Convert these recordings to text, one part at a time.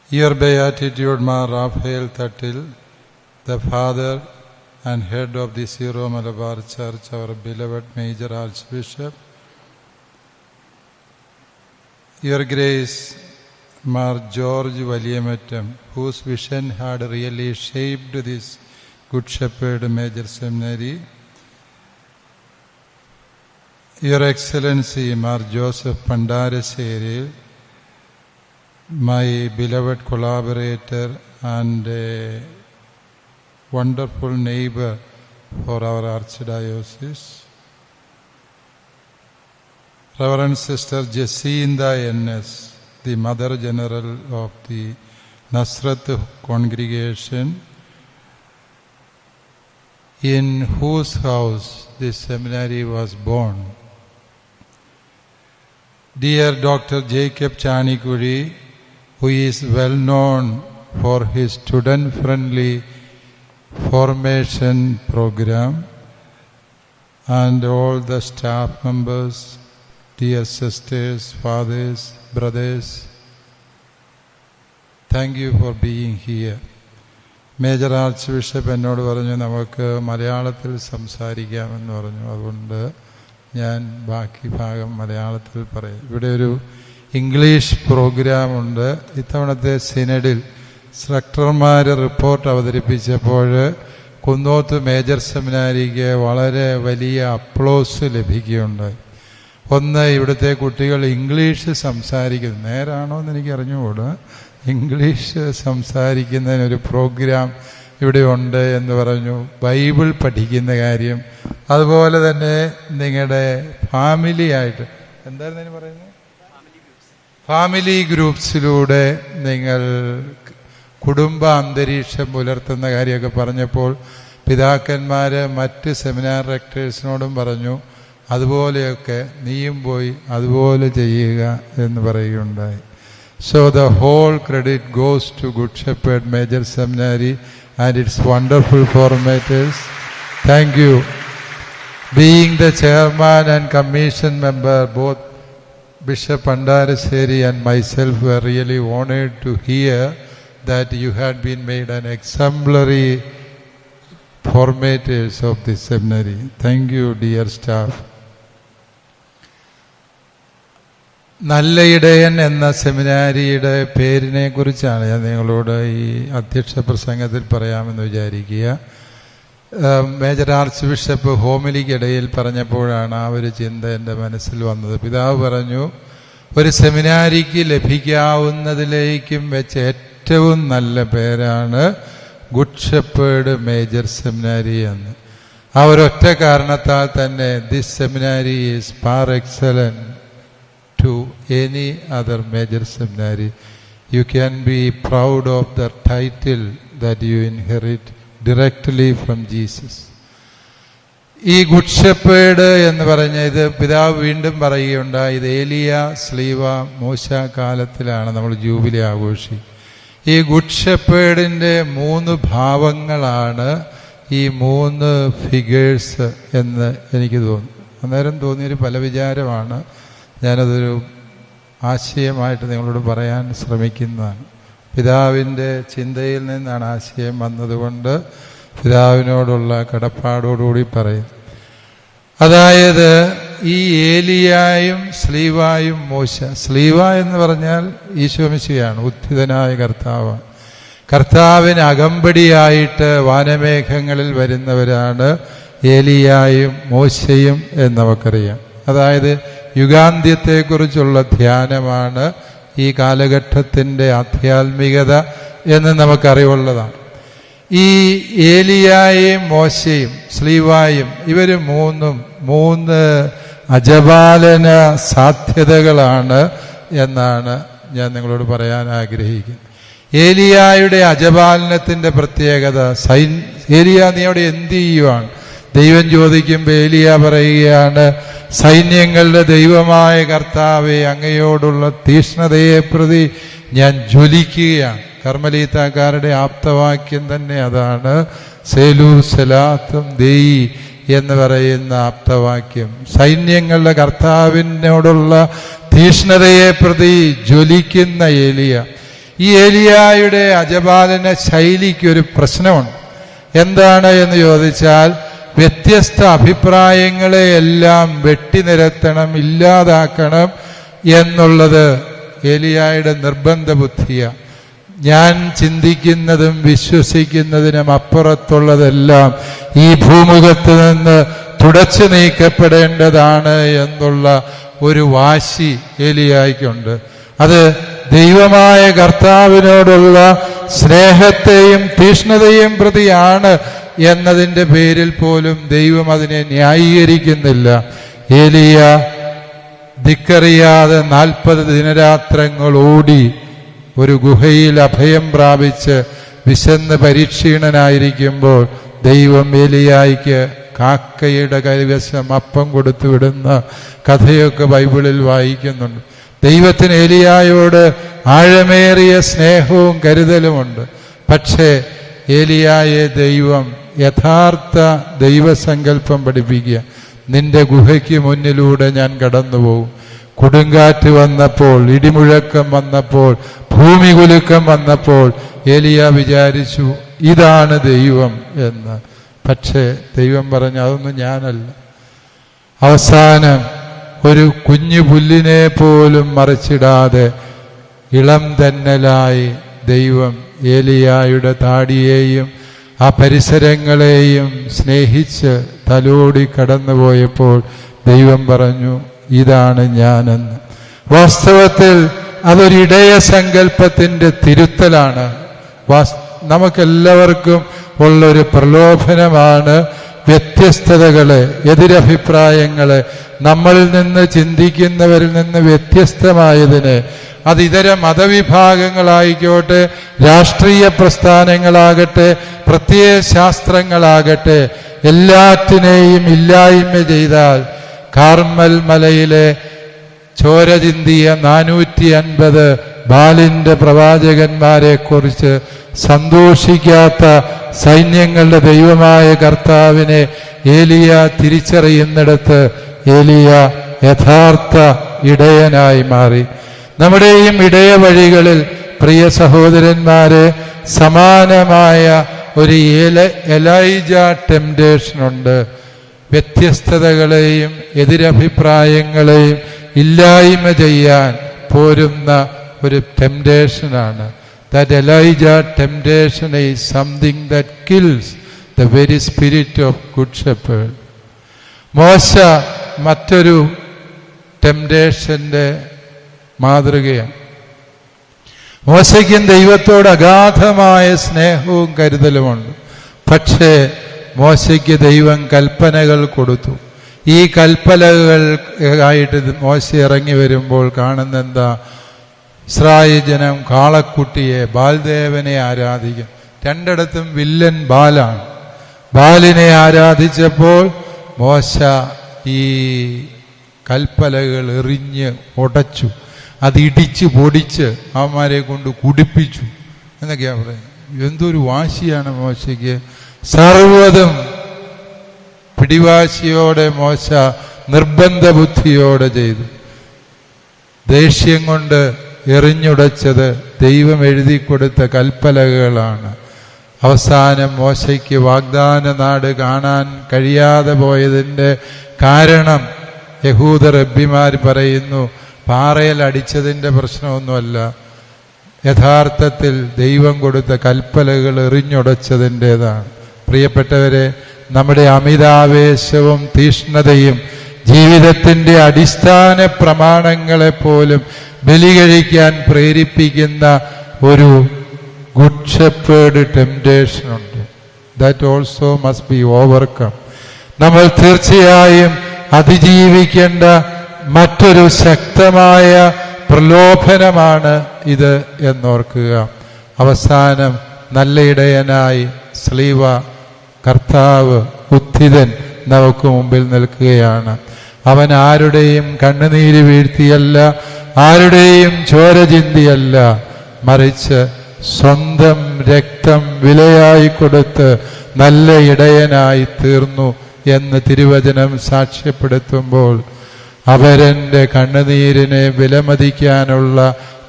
Your Beatitude Mar Raphael Thattil, the father and head of the Syro Malabar Church, our beloved Major Archbishop. Your Grace Mar George Valiamattam, whose vision had really shaped this Good Shepherd Major Seminary. Your Excellency Mar Joseph Pandaraseri, my beloved collaborator and a wonderful neighbor for our Archdiocese. Reverend Sister Jacinda N.S., the Mother General of the Nasrat Congregation, in whose house this seminary was born. Dear Dr. Jacob Chanikuri, who is well known for his student-friendly formation program, and all the staff members, dear sisters, fathers, brothers, thank you for being here. Major arch bishop എന്നോട് പറഞ്ഞു നമുക്ക് മലയാളത്തിൽ സംസാരിക്കാമെന്ന് പറഞ്ഞു. അതുകൊണ്ട് ഞാൻ ബാക്കി ഭാഗം മലയാളത്തിൽ പറയും. ഇവിടെ ഒരു ഇംഗ്ലീഷ് പ്രോഗ്രാമുണ്ട്. ഇത്തവണത്തെ സിനഡിൽ സ്ട്രക്ടർമാർ റിപ്പോർട്ട് അവതരിപ്പിച്ചപ്പോൾ കുന്നോത്ത് മേജർ സെമിനാരിക്ക് വളരെ വലിയ അപ്ലോസ് ലഭിക്കുകയുണ്ടായി. ഒന്ന്, ഇവിടുത്തെ കുട്ടികൾ ഇംഗ്ലീഷ് സംസാരിക്കുന്നു. നേരാണോ എന്ന് എനിക്ക് അറിഞ്ഞുകൂടാ. ഇംഗ്ലീഷ് സംസാരിക്കുന്നതിനൊരു പ്രോഗ്രാം ഇവിടെ ഉണ്ട് എന്ന് പറഞ്ഞു. ബൈബിൾ പഠിക്കുന്ന കാര്യം, അതുപോലെ തന്നെ നിങ്ങളുടെ ഫാമിലിയായിട്ട് എന്തായിരുന്നു അതിന് പറയുന്നത്, ഫാമിലി ഗ്രൂപ്പ്സിലൂടെ നിങ്ങൾ കുടുംബ അന്തരീക്ഷം പുലർത്തുന്ന കാര്യമൊക്കെ പറഞ്ഞപ്പോൾ പിതാക്കന്മാർ മറ്റ് സെമിനാർ റെക്ടേഴ്സിനോടും പറഞ്ഞു അതുപോലെയൊക്കെ നീയും പോയി അതുപോലെ ചെയ്യുക എന്ന് പറയുകയുണ്ടായി. So the whole credit goes to Good Shepherd Major Seminary and its wonderful formators. Thank you. Being the chairman and commission member, both Bishop Pandaraseri and myself were really honored to hear that you had been made an exemplary formators of this seminary. Thank you, dear staff. നല്ല ഇടയൻ എന്ന സെമിനാരിയുടെ പേരിനെ കുറിച്ചാണ് ഞാൻ നിങ്ങളോട് ഈ അധ്യക്ഷ പ്രസംഗത്തിൽ പറയാമെന്ന് വിചാരിക്കുക. മേജർ ആർച്ച് ബിഷപ്പ് ഹോമിലിക്കിടയിൽ പറഞ്ഞപ്പോഴാണ് ആ ഒരു ചിന്ത എൻ്റെ മനസ്സിൽ വന്നത്. പിതാവ് പറഞ്ഞു, ഒരു സെമിനാരിക്ക് ലഭിക്കാവുന്നതിലേക്കും വെച്ച് ഏറ്റവും നല്ല പേരാണ് ഗുഡ് ഷെപ്പേർഡ് മേജർ സെമിനാരി എന്ന്. ആ ഒരൊറ്റ കാരണത്താൽ തന്നെ this seminary is par excellent to any other major seminary. You can be proud of the title that you inherit directly from Jesus. ഈ ഗുഡ് ഷെപ്പേർഡ് എന്ന് പറഞ്ഞ ഇത് പിതാവ് വീണ്ടും പറയുകയുണ്ടായി. ഇത് ഏലിയ, സ്ലീവ, മോശ കാലത്തിലാണ് നമ്മൾ ജൂബിലി ആഘോഷിക്കുക. ഈ ഗുഡ് ഷെപ്പേർഡിൻ്റെ 3 ഭാവങ്ങളാണ് ഈ 3 ഫിഗേഴ്സ് എന്ന് എനിക്ക് തോന്നി. അന്നേരം തോന്നിയൊരു പല വിചാരമാണ്. ഞാനതൊരു ആശയമായിട്ട് നിങ്ങളോട് പറയാൻ ശ്രമിക്കുന്നതാണ്. പിതാവിൻ്റെ ചിന്തയിൽ നിന്നാണ് ആശയം വന്നതുകൊണ്ട് പിതാവിനോടുള്ള കടപ്പാടോടുകൂടി പറയും. അതായത് ഈ ഏലിയായും സ്ലീവായും മോശ, സ്ലീവ എന്ന് പറഞ്ഞാൽ ഈശോമിശിഹായാണ്, ഉത്ഥിതനായ കർത്താവാണ്. കർത്താവിന് അകമ്പടിയായിട്ട് വാനമേഘങ്ങളിൽ വരുന്നവരാണ് ഏലിയായും മോശയും എന്ന് നമുക്കറിയാം. അതായത് യുഗാന്ത്യത്തെക്കുറിച്ചുള്ള ധ്യാനമാണ് ഈ കാലഘട്ടത്തിൻ്റെ ആധ്യാത്മികത എന്ന് നമുക്കറിവുള്ളതാണ്. ഈ ഏലിയായും മോശയും സ്ലീവായും ഇവർ 3 അജപാലന സാധ്യതകളാണ് എന്നാണ് ഞാൻ നിങ്ങളോട് പറയാൻ ആഗ്രഹിക്കുന്നത്. ഏലിയായുടെ അജപാലനത്തിൻ്റെ പ്രത്യേകത, ഏലിയ നീ അവിടെ എന്ത് ചെയ്യുവാണ്? ദൈവം ചോദിക്കുമ്പോൾ ഏലിയ പറയുകയാണ്, സൈന്യങ്ങളുടെ ദൈവമായ കർത്താവെ, അങ്ങയോടുള്ള തീഷ്ണതയെ പ്രതി ഞാൻ ജ്വലിക്കുകയാണ്. കർമ്മലീത്താക്കാരുടെ ആപ്തവാക്യം തന്നെ അതാണ്, സേലു സലാത്തും ദേയി എന്ന് പറയുന്ന ആപ്തവാക്യം. സൈന്യങ്ങളുടെ കർത്താവിനോടുള്ള തീഷ്ണതയെ പ്രതി ജ്വലിക്കുന്ന ഏലിയ. ഈ ഏലിയായുടെ അജപാലന ശൈലിക്കൊരു പ്രശ്നമുണ്ട്. എന്താണ് എന്ന് ചോദിച്ചാൽ, വ്യത്യസ്ത അഭിപ്രായങ്ങളെ എല്ലാം വെട്ടിനിരത്തണം, ഇല്ലാതാക്കണം എന്നുള്ളത് ഏലിയായുടെ നിർബന്ധ ബുദ്ധിയാണ്. ഞാൻ ചിന്തിക്കുന്നതും വിശ്വസിക്കുന്നതിനും അപ്പുറത്തുള്ളതെല്ലാം ഈ ഭൂമുഖത്ത് നിന്ന് തുടച്ചു നീക്കപ്പെടേണ്ടതാണ് എന്നുള്ള ഒരു വാശി ഏലിയായ്ക്കുണ്ട്. അത് ദൈവമായ കർത്താവിനോടുള്ള സ്നേഹത്തെയും തീഷ്ണതയും പ്രതിയാണ് എന്നതിൻ്റെ പേരിൽ പോലും ദൈവം അതിനെ ന്യായീകരിക്കുന്നില്ല. ഏലിയ ധിക്കറിയാതെ 40 ദിനരാത്രങ്ങൾ ഓടി ഒരു ഗുഹയിൽ അഭയം പ്രാപിച്ച് വിശന്ന് പരിക്ഷീണനായിരിക്കുമ്പോൾ ദൈവം ഏലിയായ്ക്ക് കാക്കയുടെ കൈവശം അപ്പം കൊടുത്തു വിടുന്ന കഥയൊക്കെ ബൈബിളിൽ വായിക്കുന്നുണ്ട്. ദൈവത്തിന് ഏലിയായോട് ആഴമേറിയ സ്നേഹവും കരുതലുമുണ്ട്. പക്ഷേ ഏലിയായെ ദൈവം യഥാർത്ഥ ദൈവസങ്കല്പം പഠിപ്പിക്കുക. നിന്റെ ഗുഹയ്ക്ക് മുന്നിലൂടെ ഞാൻ കടന്നു പോകും. കൊടുങ്കാറ്റ് വന്നപ്പോൾ, ഇടിമുഴക്കം വന്നപ്പോൾ, ഭൂമി കുലുക്കം വന്നപ്പോൾ ഏലിയ വിചാരിച്ചു ഇതാണ് ദൈവം എന്ന്. പക്ഷേ ദൈവം പറഞ്ഞു അതൊന്നും ഞാനല്ല. അവസാനം ഒരു കുഞ്ഞു പുല്ലിനെ പോലും മറിച്ചിടാതെ ഇളം തന്നലായി ദൈവം ഏലിയായുടെ താടിയെയും ആ പരിസരങ്ങളെയും സ്നേഹിച്ച് തലോടി കടന്നുപോയപ്പോൾ ദൈവം പറഞ്ഞു ഇതാണ് ഞാനെന്ന്. വാസ്തവത്തിൽ അതൊരിടയ സങ്കല്പത്തിൻ്റെ തിരുത്തലാണ്. നമുക്കെല്ലാവർക്കും ഉള്ളൊരു പ്രലോഭനമാണ് വ്യത്യസ്തതകളെ, എതിരഭിപ്രായങ്ങളെ, നമ്മളിൽ നിന്ന് ചിന്തിക്കുന്നവരിൽ നിന്ന് വ്യത്യസ്തമായതിനെ, അത് ഇതര മതവിഭാഗങ്ങളായിക്കോട്ടെ, രാഷ്ട്രീയ പ്രസ്ഥാനങ്ങളാകട്ടെ, പ്രത്യയശാസ്ത്രങ്ങളാകട്ടെ, എല്ലാറ്റിനെയും ഇല്ലായ്മ ചെയ്താൽ കാർമൽ മലയിലെ ചോര ചിന്തിയ 450 ബാലിന്റെ പ്രവാചകന്മാരെ കുറിച്ച് സന്തോഷിക്കാത്ത സൈന്യങ്ങളുടെ ദൈവമായ കർത്താവിനെ ഏലിയ തിരിച്ചറിയുന്നിടത്ത് ഏലിയ യഥാർത്ഥ ഇടയനായി മാറി. നമ്മുടെയും ഇടയ വഴികളിൽ പ്രിയ സഹോദരന്മാരെ സമാനമായ ഒരു എലൈജ ടെംപ്റ്റേഷനുണ്ട്. വ്യത്യസ്തതകളെയും എതിരഭിപ്രായങ്ങളെയും ഇല്ലായ്മ ചെയ്യാൻ പോരുന്ന ഒരു ടെംപ്റ്റേഷനാണ്. That Elijah temptation is something that kills the very spirit of good shepherd. മോശ മറ്റൊരു ടെംപ്റ്റേഷന്റെ മാതൃകയാണ്. മോശയ്ക്കും ദൈവത്തോട് അഗാധമായ സ്നേഹവും കരുതലുമുണ്ട്. പക്ഷേ മോശയ്ക്ക് ദൈവം കൽപ്പനകൾ കൊടുത്തു. ഈ കൽപ്പനകൾ ആയിട്ട് മോശ ഇറങ്ങി വരുമ്പോൾ കാണുന്ന എന്താ? ഇസ്രായേൽ ജനം കാളക്കുട്ടിയെ, ബാൽദേവനെ ആരാധിക്കും. രണ്ടിടത്തും വില്ലൻ ബാലാണ്. ബാലിനെ ആരാധിച്ചപ്പോൾ മോശ ഈ കൽപ്പലകൾ എറിഞ്ഞ് ഉടച്ചു, അത് ഇടിച്ച് പൊടിച്ച് അവന്മാരെ കൊണ്ട് കുടിപ്പിച്ചു എന്നൊക്കെയാണ് പറയുന്നത്. എന്തൊരു വാശിയാണ് മോശയ്ക്ക്! സർവ്വതും പിടിവാശിയോടെ മോശ നിർബന്ധ ബുദ്ധിയോടെ ചെയ്തു. ദേഷ്യം കൊണ്ട് എറിഞ്ഞുടച്ചത് ദൈവം എഴുതി കൊടുത്ത കൽപ്പലകളാണ്. അവസാനം മോശയ്ക്ക് വാഗ്ദാന നാട് കാണാൻ കഴിയാതെ പോയതിൻ്റെ കാരണം യഹൂദ റബ്ബിമാർ പറയുന്നു പാറയിൽ അടിച്ചതിൻ്റെ പ്രശ്നമൊന്നുമല്ല, യഥാർത്ഥത്തിൽ ദൈവം കൊടുത്ത കൽപ്പലകൾ എറിഞ്ഞുടച്ചതിൻ്റെതാണ്. പ്രിയപ്പെട്ടവരെ, നമ്മുടെ അമിതാവേശവും തീഷ്ണതയും ജീവിതത്തിൻ്റെ അടിസ്ഥാന പ്രമാണങ്ങളെപ്പോലും ബലി കഴിക്കാൻ പ്രേരിപ്പിക്കുന്ന ഒരു ഗുഡ് ഷെപ്പേർഡ് ടെംപ്റ്റേഷൻ ഉണ്ട്. That also must be overcome. നമ്മൾ തീർച്ചയായും അതിജീവിക്കേണ്ട മറ്റൊരു ശക്തമായ പ്രലോഭനമാണ് ഇത് എന്നോർക്കുക. അവസാനം നല്ല ഇടയനായി സ്ലീവ കർത്താവ് ഉത്ഥിതൻ നമുക്ക് മുമ്പിൽ നിൽക്കുകയാണ്. അവൻ ആരുടെയും കണ്ണുനീര് വീഴ്ത്തിയല്ല, ആരുടെയും ചോര ചിന്തിയല്ല, മറിച്ച് സ്വന്തം രക്തം വിലയായി കൊടുത്ത് നല്ല ഇടയനായി തീർന്നു എന്ന് തിരുവചനം സാക്ഷ്യപ്പെടുത്തുമ്പോൾ അവരൻ്റെ കണ്ണുനീരിനെ വിലമതിക്കാനുള്ള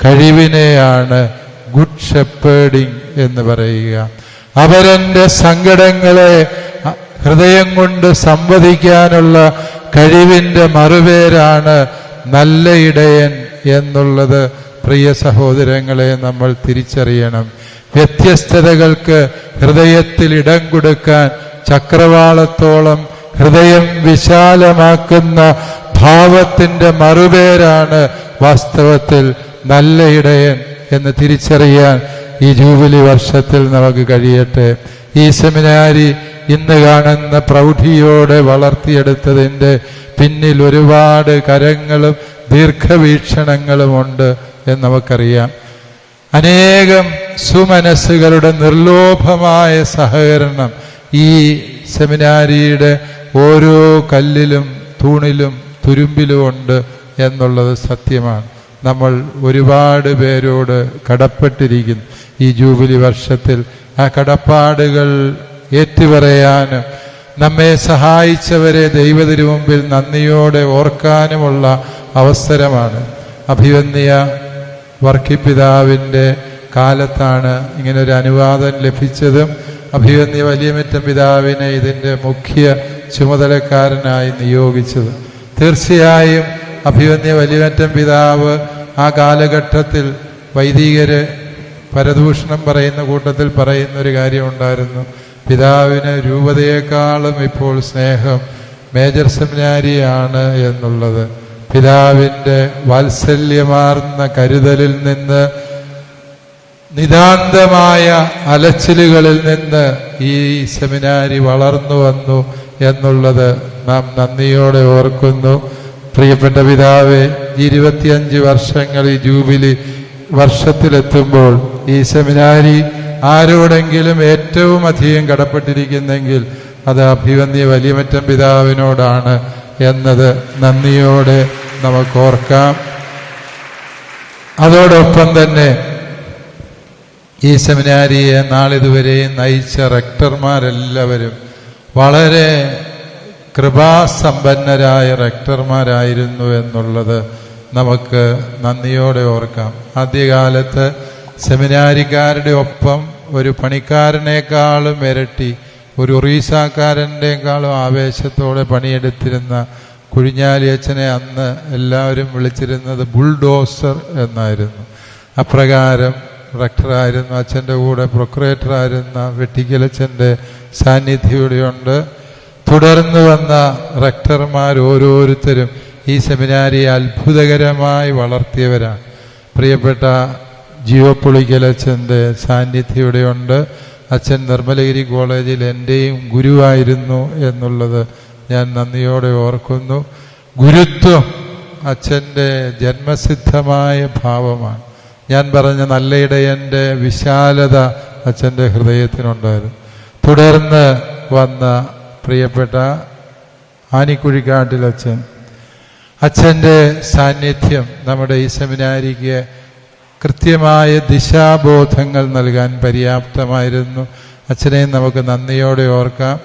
കഴിവിനെയാണ് ഗുഡ് ഷെപ്പേർഡിങ് എന്ന് പറയുക. അവരെൻ്റെ സങ്കടങ്ങളെ ഹൃദയം കൊണ്ട് സംവദിക്കാനുള്ള കഴിവിൻ്റെ മറുപേരാണ് നല്ല ഇടയൻ എന്നുള്ളത്. പ്രിയ സഹോദരങ്ങളെ, നമ്മൾ തിരിച്ചറിയണം. വ്യത്യസ്തതകൾക്ക് ഹൃദയത്തിൽ ഇടം കൊടുക്കാൻ ചക്രവാളത്തോളം ഹൃദയം വിശാലമാക്കുന്ന ഭാവത്തിൻ്റെ മറുപേരാണ് വാസ്തവത്തിൽ നല്ല ഇടയൻ എന്ന് തിരിച്ചറിയാൻ ഈ ജൂബിലി വർഷത്തിൽ നമുക്ക് കഴിയട്ടെ. ഈ സെമിനാരി ഇന്ന് കാണുന്ന പ്രൗഢിയോടെ വളർത്തിയെടുത്തതിൻ്റെ പിന്നിൽ ഒരുപാട് കരങ്ങളും ദീർഘവീക്ഷണങ്ങളുമുണ്ട് എന്ന് നമുക്കറിയാം. അനേകം സുമനസ്സുകളുടെ നിർലോഭമായ സഹകരണം ഈ സെമിനാരിയുടെ ഓരോ കല്ലിലും തൂണിലും തുരുമ്പിലുമുണ്ട് എന്നുള്ളത് സത്യമാണ്. നമ്മൾ ഒരുപാട് പേരോട് കടപ്പെട്ടിരിക്കുന്നു. ഈ ജൂബിലി വർഷത്തിൽ ആ കടപ്പാടുകൾ ഏറ്റുപറയാനും നമ്മെ സഹായിച്ചവരെ ദൈവത്തിനു മുമ്പിൽ നന്ദിയോടെ ഓർക്കാനുമുള്ള അവസരമാണ്. അഭിവന്യ വർക്കിപ്പിതാവിൻ്റെ കാലത്താണ് ഇങ്ങനൊരു അനുവാദം ലഭിച്ചതും അഭിവന്യ വലിയമറ്റം പിതാവിനെ ഇതിൻ്റെ മുഖ്യ ചുമതലക്കാരനായി നിയോഗിച്ചതും. തീർച്ചയായും അഭിവന്യ വലിയമറ്റം പിതാവ് ആ കാലഘട്ടത്തിൽ വൈദികര് പരദൂഷണം പറയുന്ന കൂട്ടത്തിൽ പറയുന്നൊരു കാര്യമുണ്ടായിരുന്നു. പിതാവിന് രൂപതയെക്കാളും ഇപ്പോൾ സ്നേഹം മേജർ സെമിനാരിയാണ് എന്നുള്ളത്. പിതാവിൻ്റെ വാത്സല്യമാർന്ന കരുതലിൽ നിന്ന്, നിതാന്തമായ അലച്ചിലുകളിൽ നിന്ന് ഈ സെമിനാരി വളർന്നു വന്നു എന്നുള്ളത് നാം നന്ദിയോടെ ഓർക്കുന്നു. പ്രിയപ്പെട്ട പിതാവേ, 25 വർഷങ്ങൾ ഈ ജൂബിലി വർഷത്തിലെത്തുമ്പോൾ ഈ സെമിനാരി ആരോടെങ്കിലും ഏറ്റവും അധികം കടപ്പെട്ടിരിക്കുന്നെങ്കിൽ അത് അഭിവന്യ വലിയമറ്റം പിതാവിനോടാണ് എന്നത് നന്ദിയോടെ നമുക്കോർക്കാം. അതോടൊപ്പം തന്നെ ഈ സെമിനാരിയെ നാളിതുവരെയും നയിച്ച റെക്ടർമാരെല്ലാവരും വളരെ കൃപാസമ്പന്നരായ റെക്ടർമാരായിരുന്നു എന്നുള്ളത് നമുക്ക് നന്ദിയോടെ ഓർക്കാം. ആദ്യകാലത്ത് സെമിനാരിക്കാരുടെ ഒപ്പം ഒരു പണിക്കാരനേക്കാളും ഇരട്ടി, ഒരു ഒറീസാക്കാരൻ്റെക്കാളും ആവേശത്തോടെ പണിയെടുത്തിരുന്ന കുഴിഞ്ഞാലി അച്ഛനെ അന്ന് എല്ലാവരും വിളിച്ചിരുന്നത് ബുൾഡോസർ എന്നായിരുന്നു. അപ്രകാരം റെക്ടറായിരുന്ന അച്ഛൻ്റെ കൂടെ പ്രൊക്രേറ്ററായിരുന്ന വെട്ടിക്കലച്ഛൻ്റെ സാന്നിധ്യം ഇവിടെയുണ്ട്. തുടർന്ന് വന്ന റെക്ടർമാർ ഓരോരുത്തരും ഈ സെമിനാരിയെ അത്ഭുതകരമായി വളർത്തിയവരാണ്. പ്രിയപ്പെട്ട ജീവപ്പുളിക്കലച്ഛൻ്റെ സാന്നിധ്യം ഇവിടെയുണ്ട്. അച്ഛൻ നിർമ്മലഗിരി കോളേജിൽ എൻ്റെയും ഗുരുവായിരുന്നു എന്നുള്ളത് ഞാൻ നന്ദിയോടെ ഓർക്കുന്നു. ഗുരുത്വം അച്ഛൻ്റെ ജന്മസിദ്ധമായ ഭാവമാണ്. ഞാൻ പറഞ്ഞ നല്ല ഇടയൻ്റെ വിശാലത അച്ഛൻ്റെ ഹൃദയത്തിനുണ്ടായിരുന്നു. തുടർന്ന് വന്ന പ്രിയപ്പെട്ട ആനിക്കുഴിക്കാട്ടിലച്ഛൻ, അച്ഛൻ്റെ സാന്നിധ്യം നമ്മുടെ ഈ സെമിനാരിക്ക് കൃത്യമായ ദിശാബോധങ്ങൾ നൽകാൻ പര്യാപ്തമായിരുന്നു. അച്ഛനെ നമുക്ക് നന്ദിയോടെ ഓർക്കാം.